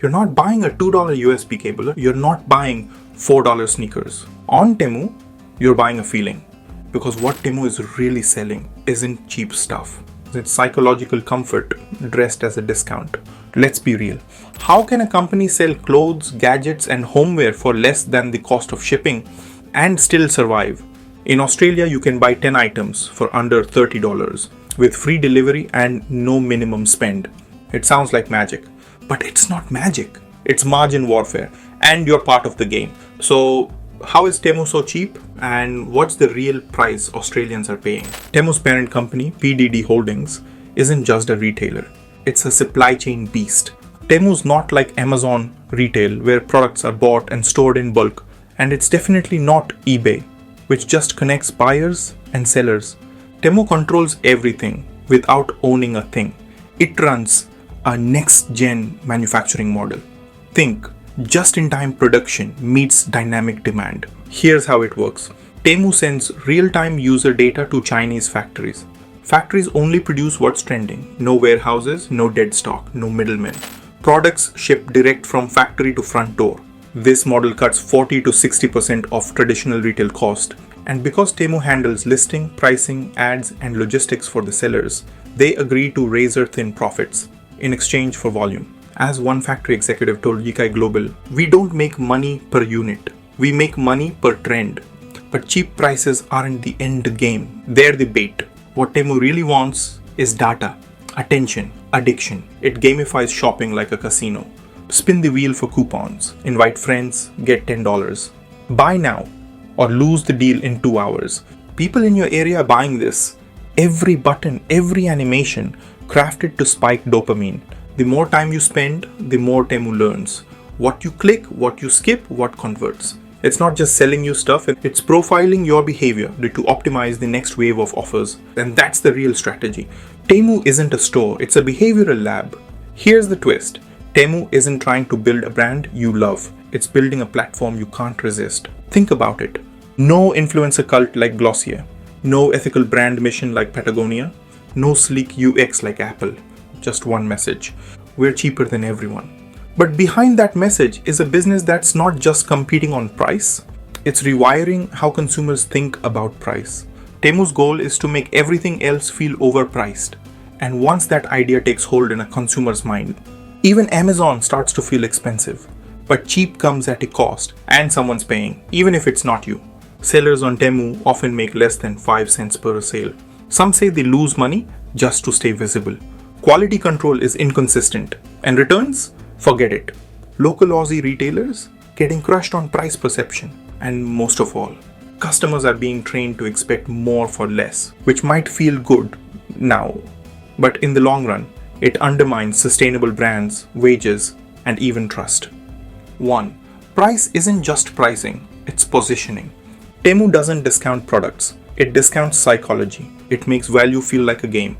You're not buying a $2 USB cable. You're not buying $4 sneakers. On Temu, you're buying a feeling. Because what Temu is really selling isn't cheap stuff. It's psychological comfort dressed as a discount. Let's be real. How can a company sell clothes, gadgets, and homeware for less than the cost of shipping and still survive? In Australia, you can buy 10 items for under $30 with free delivery and no minimum spend. It sounds like magic, but it's not magic. It's margin warfare, and you're part of the game. So, how is Temu so cheap, and what's the real price Australians are paying? Temu's parent company, PDD Holdings, isn't just a retailer. It's a supply chain beast. Temu's not like Amazon retail, where products are bought and stored in bulk, and it's definitely not eBay, which just connects buyers and sellers. Temu controls everything without owning a thing. It runs a next-gen manufacturing model. Think, just-in-time production meets dynamic demand. Here's how it works. Temu sends real-time user data to Chinese factories. Factories only produce what's trending. No warehouses, no dead stock, no middlemen. Products ship direct from factory to front door. This model cuts 40 to 60% of traditional retail cost. And because Temu handles listing, pricing, ads, and logistics for the sellers, they agree to razor-thin profits in exchange for volume. As one factory executive told Yicai Global, we don't make money per unit. We make money per trend. But cheap prices aren't the end game. They're the bait. What Temu really wants is data, attention, addiction. It gamifies shopping like a casino. Spin the wheel for coupons. Invite friends, get $10. Buy now or lose the deal in 2 hours. People in your area are buying this. Every button, every animation crafted to spike dopamine. The more time you spend, the more Temu learns. What you click, what you skip, what converts. It's not just selling you stuff, it's profiling your behavior to optimize the next wave of offers. And that's the real strategy. Temu isn't a store, it's a behavioral lab. Here's the twist. Temu isn't trying to build a brand you love. It's building a platform you can't resist. Think about it. No influencer cult like Glossier. No ethical brand mission like Patagonia. No sleek UX like Apple. Just one message. We're cheaper than everyone. But behind that message is a business that's not just competing on price. It's rewiring how consumers think about price. Temu's goal is to make everything else feel overpriced. And once that idea takes hold in a consumer's mind, even Amazon starts to feel expensive. But cheap comes at a cost, and someone's paying, even if it's not you. Sellers on Temu often make less than 5 cents per sale. Some say they lose money just to stay visible. Quality control is inconsistent, and returns? Forget it. Local Aussie retailers getting crushed on price perception. And most of all, customers are being trained to expect more for less, which might feel good now, but in the long run, it undermines sustainable brands, wages, and even trust. 1. Price isn't just pricing, it's positioning. Temu doesn't discount products, it discounts psychology. It makes value feel like a game.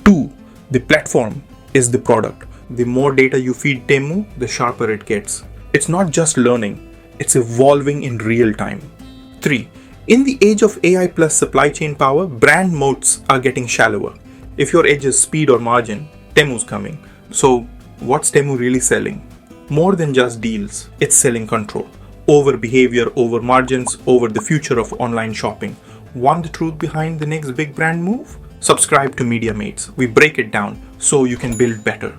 2. The platform is the product. The more data you feed Temu, the sharper it gets. It's not just learning, it's evolving in real time. 3. In the age of AI plus supply chain power, brand moats are getting shallower. If your edge is speed or margin, Temu's coming. So, what's Temu really selling? More than just deals, it's selling control. Over behavior, over margins, over the future of online shopping. Want the truth behind the next big brand move? Subscribe to Media Mates. We break it down so you can build better.